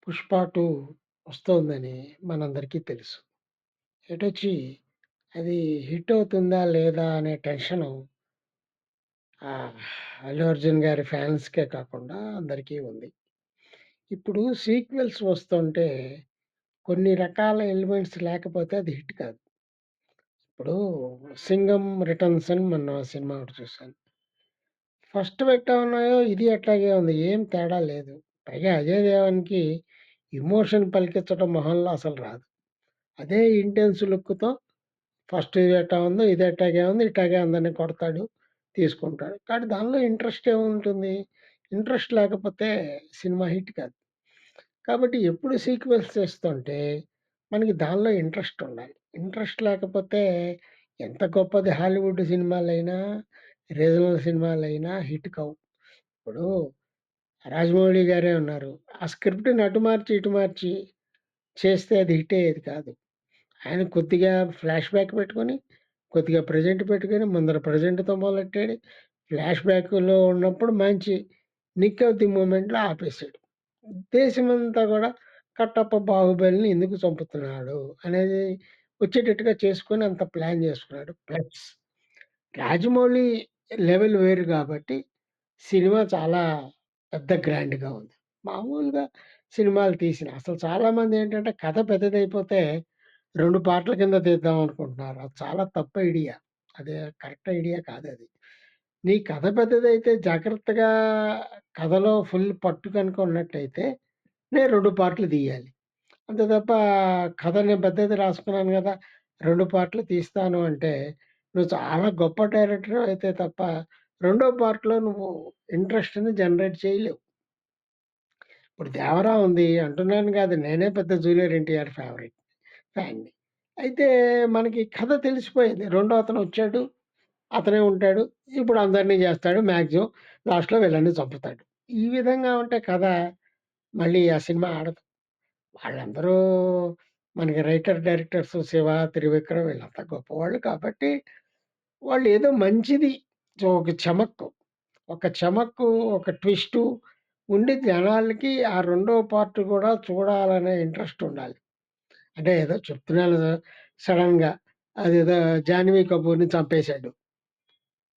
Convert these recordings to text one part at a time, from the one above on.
'పుష్ప 2' వస్తోందని మనందరికీ తెలుసు. ఎటొచ్చి అది హిట్ అవుతుందా? లేదా? అనే టెన్షను ఆహ్, అల్లు అర్జున్ గారి ఫ్యాన్స్‌కే కాకుండా అందరికీ ఉంది. ఇప్పుడు సీక్వెల్స్ వస్తుంటే కొన్ని రకాల ఎలిమెంట్స్ లేకపోతే అది హిట్ కాదు. ఇప్పుడు 'సింగం రిటర్న్స్' అని మొన్న సినిమా ఒకటి చూసాను. ఫస్ట్ ఎట్టా ఉన్నాయో ఇది అట్లాగే ఉంది. ఏం తేడా లేదు. పైగా అజయ్ దేవగన్‌కి ఎమోషన్ పలికించడం మొహంలో అసలు రాదు. అదే ఇంటెన్స్ లుక్‌తో ఫస్ట్ ఇది ఎట్టా ఉందో, ఇది ఎట్టాగే ఉంది. ఇట్టాగే అందరిని కొడతాడు, తీసుకుంటాడు. కానీ దానిలో ఇంట్రెస్ట్ ఏముంటుంది? ఇంట్రెస్ట్ లేకపోతే సినిమా హిట్ కాదు. కాబట్టి ఎప్పుడు సీక్వెల్స్ చేస్తుంటే మనకి దానిలో ఇంట్రెస్ట్ ఉండాలి. ఇంట్రెస్ట్ లేకపోతే ఎంత గొప్పది హాలీవుడ్ సినిమాలైనా, రీజనల్ సినిమాలైనా హిట్ కావు. ఇప్పుడు రాజమౌళి గారే ఉన్నారు. ఆ స్క్రిప్ట్‌ని అటు మార్చి, ఇటు మార్చి చేస్తే అది హిట్ అయ్యేది కాదు. ఆయన కొద్దిగా ఫ్లాష్ బ్యాక్ పెట్టుకొని, కొద్దిగా ప్రెజెంట్ పెట్టుకొని, ముందర ప్రెజెంట్‌తో మొదలెట్టాడు. ఫ్లాష్ బ్యాక్‌లో ఉన్నప్పుడు మంచి నిక్ ఆఫ్ ది మూమెంట్‌లో ఆపేసాడు. దేశమంతా గూడా కట్టప్ప బాహుబలిని ఎందుకు చంపుతున్నాడు అనేది వచ్చేటట్టుగా చేసుకొని అంత ప్లాన్ చేసుకున్నాడు. ప్లస్ రాజమౌళి లెవెల్ వేరు గాబట్టి సినిమా చాలా పెద్ద గ్రాండ్‌గా ఉంది. మామూలుగా సినిమాలు తీసిన అసలు చాలామందేంటంటే కథ పెద్దదైపోతే 2 పార్ట్‌ల కింద తీద్దాం అనుకుంటున్నారు. అది చాలా తప్పు ఐడియా. అది కరెక్ట్ ఐడియా కాదది. నీ కథ పెద్దదైతే జాగ్రత్తగా కథలో ఫుల్ పట్టు గనుక ఉన్నట్టయితే నేను 2 పార్ట్‌లు తీయాలి. అంతే తప్ప కథ నేను పెద్దది రాసుకున్నాను గదా! 2 పార్ట్‌లు తీస్తాను అంటే నువ్వు చాలా గొప్ప డైరెక్టర్ అయితే తప్ప రెండో పార్ట్‌లో నువ్వు ఇంట్రెస్ట్‌ని జనరేట్ చేయలేవు. ఇప్పుడు 'దేవరా' ఉంది అంటున్నాను గాదు. నేనే పెద్ద జూనియర్ ఎన్టీఆర్ ఫ్యాన్‌ని. అయితే మనకి కథ తెలిసిపోయింది. రెండో అతనొచ్చాడు. అతనే ఉంటాడు. ఇప్పుడు అందరిని జేస్తాడు. మాక్సిమం లాస్ట్‌లో వీళ్ళని చంపుతాడు. ఈ విధంగా ఉంటే కథ మళ్ళీ ఆ సినిమా ఆడదు. వాళ్ళందరూ మనకి రైటర్, డైరెక్టర్స్ 'శివ', 'త్రివిక్రమ్' వీళ్ళంతా గొప్పవాళ్ళు కాబట్టి వాళ్ళేదో మంచిది ఒక చమక్కు, ఒక చమక్కు, ఒక ట్విస్టు ఉండి జనాలకి ఆ రెండో పార్ట్ గూడా చూడాలనే ఇంట్రెస్ట్ ఉండాలి. అంటే ఏదో చెప్తున్నాను సడెన్‌గా అదేదో 'జాహ్నవి కపూర్‌ని' చంపేసాడు.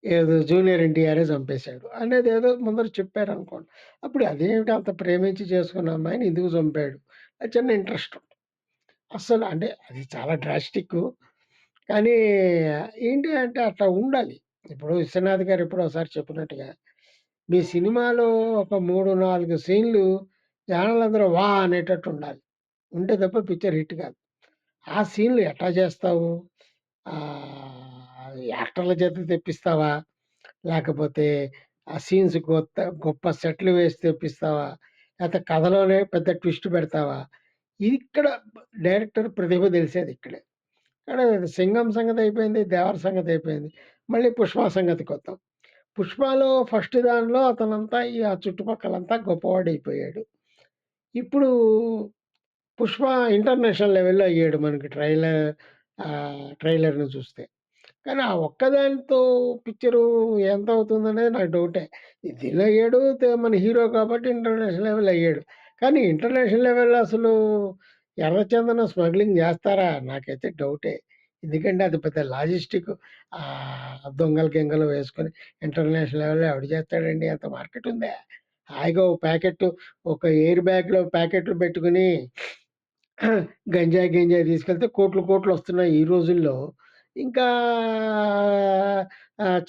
ఏదో 'జూనియర్ ఎన్టీఆరే' చంపేసాడు. అనేదేదో ముందర చెప్పారనుకోండి. అప్పుడు అదేమిటి అంత ప్రేమించి చేసుకున్న అమ్మాయిని ఎందుకు చంపాడు? అది చిన్న ఇంట్రెస్ట్. అస్సలు అంటే అది చాలా డ్రాస్టిక్కు. కానీ ఏంటి అంటే అట్లా ఉండాలి. ఇప్పుడు విశ్వనాథ్ గారు ఎప్పుడో ఒకసారి చెప్పినట్టుగా, మీ సినిమాలో ఒక 3, 4 సీన్‌లు జనాలందరూ వాహ్! అనేటట్టు ఉండాలి. ఉంటే తప్ప పిక్చర్ హిట్ కాదు. ఆ సీన్‌లు ఎట్లా చేస్తావు? యాక్టర్ల చేత తెప్పిస్తావా? లేకపోతే ఆ సీన్స్ గొప్ప సెట్‌లు వేసి తెప్పిస్తావా? లేతే కథలోనే పెద్ద ట్విస్ట్ పెడతావా? ఇది ఇక్కడ డైరెక్టర్ ప్రతిభ తెలిసేదిక్కడే. ఇక్కడ 'సింగం' సంగతయిపోయింది. 'దేవర' సంగతయిపోయింది. మళ్ళీ 'పుష్ప' సంగతికొద్దాం. 'పుష్పలో' ఫస్ట్ దానిలో అతనంతా ఆ చుట్టుపక్కలంతా గొప్పవాడయిపోయాడు. ఇప్పుడు 'పుష్ప' ఇంటర్నేషనల్ లెవెల్‌లో అయ్యాడు మనకి ట్రైలర్‌ని చూస్తే. కానీ ఆ ఒక్కదానితో పిక్చరు ఎంతవుతుందనేది నాకు డౌటే. దీనిలో అయ్యాడు మన హీరో కాబట్టి ఇంటర్నేషనల్ లెవెల్ అయ్యాడు. కానీ ఇంటర్నేషనల్ లెవెల్‌లో అసలు ఎర్రచందనం స్మగ్లింగ్ జేస్తారా? నాకైతే డౌటే. ఎందుకంటే అది పెద్ద లాజిస్టిక్ దొంగలు, గింగలు వేసుకొని ఇంటర్నేషనల్ లెవెల్‌లో ఎవడు జేస్తాడండి? అంత మార్కెట్ ఉందా? హాయిగా ఓ ప్యాకెట్టు ఒక ఎయిర్ బ్యాగ్‌లో ప్యాకెట్లు పెట్టుకొని గంజాయి, గింజాయి తీసుకెళ్తే కోట్లు, కోట్లొస్తున్నాయి ఈ రోజుల్లో. ఇంకా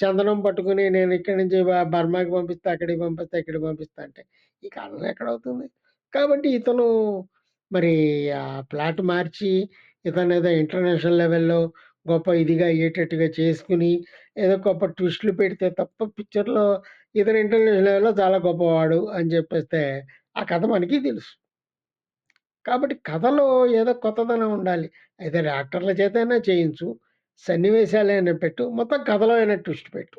చందనం పట్టుకొని నేను ఇక్కడి నుంచి బర్మాకి పంపిస్తా, అక్కడికి పంపిస్తా, ఇక్కడికి పంపిస్తా అంటే ఈ కాలంలో ఎక్కడవుతుంది? కాబట్టి ఇతను మరి ప్లాట్ మార్చి ఇతనేదో ఇంటర్నేషనల్ లెవెల్‌లో గొప్ప ఇదిగా అయ్యేటట్టుగా చేసుకొని, ఏదో గొప్ప ట్విస్ట్‌లు పెడితే తప్ప పిక్చర్‌లో ఇతను ఇంటర్నేషనల్ లెవెల్‌లో చాలా గొప్పవాడు అని చెప్పేస్తే ఆ కథ మనకి తెలుసు. కాబట్టి కథలో ఏదో కొత్తదనం ఉండాలి. ఐదర్ యాక్టర్ల చేతైనా చేయించు, సన్నివేశాలైనా పెట్టు, మొత్తం కథలో అయినా ట్విస్ట్ పెట్టు.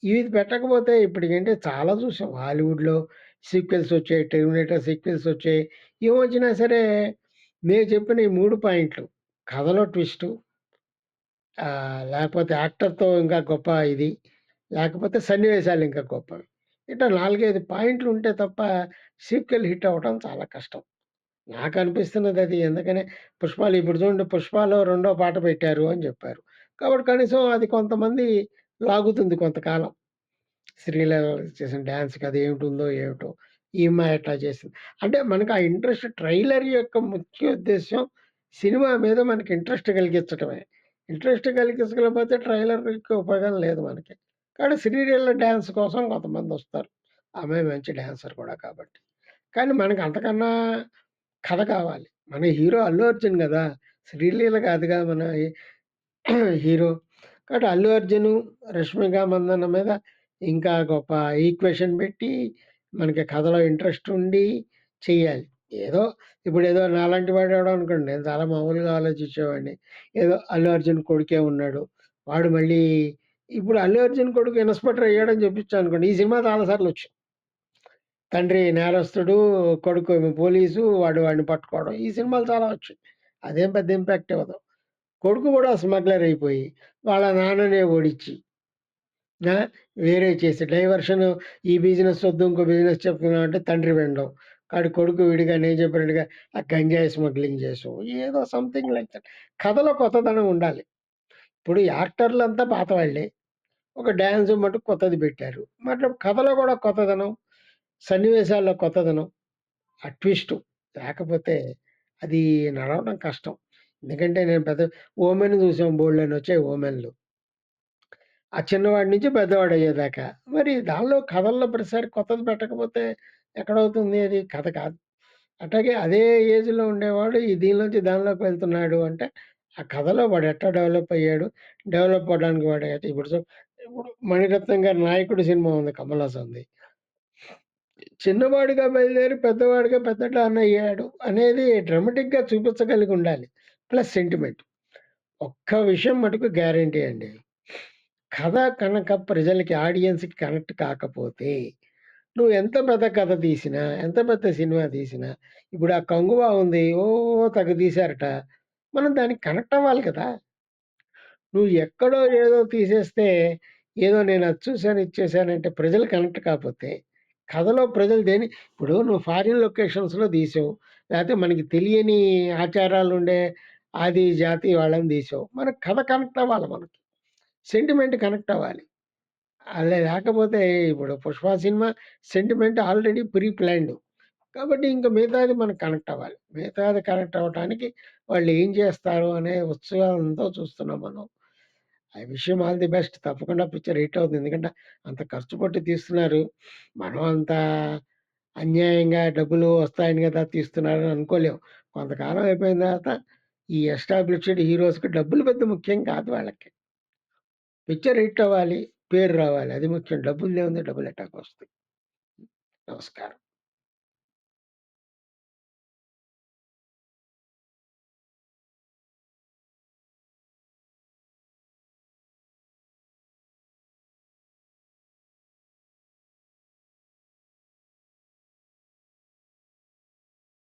ఇది పెట్టకపోతే ఇప్పటికేంటి చాలా చూసాం. హాలీవుడ్‌లో సీక్వెల్స్ వచ్చాయి. 'టెర్మినేటర్' సీక్వెల్స్ వచ్చాయి. ఏమొచ్చినా సరే నేను చెప్పిన ఈ 3 పాయింట్లు కథలో ట్విస్టు, లేకపోతే యాక్టర్‌తో ఇంకా గొప్ప ఇది, లేకపోతే సన్నివేశాలు ఇంకా గొప్పవి. ఇట్లా 4, 5 పాయింట్లు ఉంటే తప్ప సీక్వెల్ హిట్ అవ్వడం చాలా కష్టం. నాకనిపిస్తున్నదది. ఎందుకని 'పుష్పాలో' ఇప్పుడు చూడండి 'పుష్పాలో' రెండో పాట పెట్టారు అని జెప్పారు. కాబట్టి కనీసం అది కొంతమంది లాగుతుంది కొంతకాలం. శ్రీలీల చేసిన డాన్స్‌కి అదేమిటుందో ఏమిటో, ఈ అమ్మాయి ఎట్లా చేసింది. అంటే మనకు ఆ ఇంట్రెస్ట్ ట్రైలర్ యొక్క ముఖ్య ఉద్దేశ్యం సినిమా మీద మనకి ఇంట్రెస్ట్ కలిగించటమే. ఇంట్రెస్ట్ కలిగించకపోతే ట్రైలర్‌కి ఉపయోగం లేదు మనకి. కానీ శ్రీలీల డాన్స్ కోసం కొంతమందొస్తారు. ఆ అమ్మాయి మంచి డాన్సర్ కూడా కాబట్టి. కానీ మనకు అంతకన్నా కథ కావాలి. మన హీరో 'అల్లు అర్జున్' గదా! శ్రీలీల కాదుగా మన హీరో. కాబట్టి 'అల్లు అర్జును', 'రష్మిక మందన్న' మీద ఇంకా గొప్ప ఈక్వేషన్ పెట్టి, మనకి కథలో ఇంట్రెస్ట్ ఉండి చెయ్యాలి. ఏదో ఇప్పుడేదో నాలాంటి వాడెవడో అనుకోండి, నేను చాలా మామూలుగా ఆలోచించేవాడిని. ఏదో 'అల్లు అర్జున్' కొడుకే ఉన్నాడు. వాడు మళ్ళీ ఇప్పుడు 'అల్లు అర్జున్' కొడుకు ఇన్స్‌పెక్టర్ అయ్యాడని చెప్పిచ్చాననుకోండి, ఈ సినిమా చాలా సార్లొచ్చింది. తండ్రి నేరస్తుడు, కొడుకేమో పోలీసు, వాడు వాడిని పట్టుకోవడం. ఈ సినిమాలు చాలా వచ్చాయి. అదేం పెద్ద ఇంపాక్ట్ ఇవ్వదు. కొడుకు గూడా స్మగ్లర్ అయిపోయి, వాళ్ళ నాన్ననే ఓడించి, ఆ! వేరే చేసి డైవర్షన్ ఈ బిజినెస్ వద్దు, ఇంకో బిజినెస్ చెప్తున్నామంటే తండ్రి వినడం. కొడుకు విడిగా నేను చెప్పినట్టుగా ఆ గంజాయి స్మగ్లింగ్ చేసో, ఏదో సంథింగ్ లైక్ దట్. కథలో కొత్తదనం ఉండాలి. ఇప్పుడు యాక్టర్లంతా పాతవాళ్ళే. ఒక డాన్స్ మటుకు కొత్తది పెట్టారు. మరి కథలో కూడా కొత్తదనం, సన్నివేశాల్లో కొత్తదనం, ఆ ట్విస్టు లేకపోతే అది నడవడం కష్టం. ఎందుకంటే నేను పెద్ద 'ఓమెన్' చూసాం బోలెడన్నొచ్చాయి 'ఓమెన్‌లు.' ఆ చిన్నవాడి నుంచి పెద్దవాడయ్యేదాకా. మరి దానిలో కథల్లో ప్రతిసారి కొత్తది పెట్టకపోతే ఎక్కడవుతుంది అది? కథ కాదు. అట్లాగే అదే ఏజ్‌లో ఉండేవాడు ఈ దీనిలోంచి దానిలోకి వెళ్తున్నాడు అంటే, ఆ కథలో వాడు ఎట్టా డెవలప్ అయ్యాడు. డెవలప్ అవ్వడానికి వాడు ఇప్పుడు 'మణిరత్నం' గారి 'నాయకుడు' సినిమా ఉంది కమల్ హాసన్‌ది. చిన్నవాడిగా బయలుదేరి పెద్దవాడిగా పెద్ద డాన్ అయ్యాడు అనేది డ్రామాటిక్‌గా చూపించగలిగి ఉండాలి. Plus sentiment. ఒక్క విషయం మటుకు గ్యారంటీ అండి. కథ కనుక ప్రజలకి ఆడియన్స్‌కి కనెక్ట్ కాకపోతే, నువ్వు ఎంత పెద్ద కథ తీసినా, ఎంత పెద్ద సినిమా తీసినా, ఇప్పుడు ఆ 'కంగువా' ఉంది. తెగ తీశారట. మనం దానికి కనెక్ట్ అవ్వాలి కదా! నువ్వు ఎక్కడో ఏదో తీసేస్తే, ఏదో నేను అది చూసాను, ఇది చేశానంటే ప్రజలు కనెక్ట్ కాపోతే, కథలో ప్రజలు ఇప్పుడు నువ్వు ఫారిన్ లొకేషన్స్‌లో తీసావు. లేతే మనకి తెలియని ఆచారాలుండే ఆది, జాతి వాళ్ళని తీసావు. మనకు కథ కనెక్ట్ అవ్వాలి మనకి. సెంటిమెంట్ కనెక్ట్ అవ్వాలి. అలా లేకపోతే ఇప్పుడు 'Pushpa' cinema sentiment already pre planned. కాబట్టి ఇంక మిగతాది మనకు కనెక్ట్ అవ్వాలి. మిగతాది కనెక్ట్ అవ్వటానికి వాళ్ళు ఏం చేస్తారు అనే ఉత్సాహంతో చూస్తున్నాం మనం. I wish him all the best. తప్పకుండా పిక్చర్ హిట్ అవుతుంది. ఎందుకంటే అంత ఖర్చు పెట్టి తీస్తున్నారు. మనం అంత అన్యాయంగా డబ్బులు వస్తాయని కదా తీస్తున్నారని అనుకోలేం. కొంతకాలం అయిపోయిన తర్వాత ఈ ఎస్టాబ్లిష్డ్ హీరోస్‌కి డబ్బులు పెద్ద ముఖ్యం కాదు వాళ్ళకి. పిక్చర్ హిట్ అవ్వాలి. పేరు రావాలి. అది ముఖ్యం. డబ్బులదేముంది డబ్బులు ఎట్టాగొస్తాయి. నమస్కారం.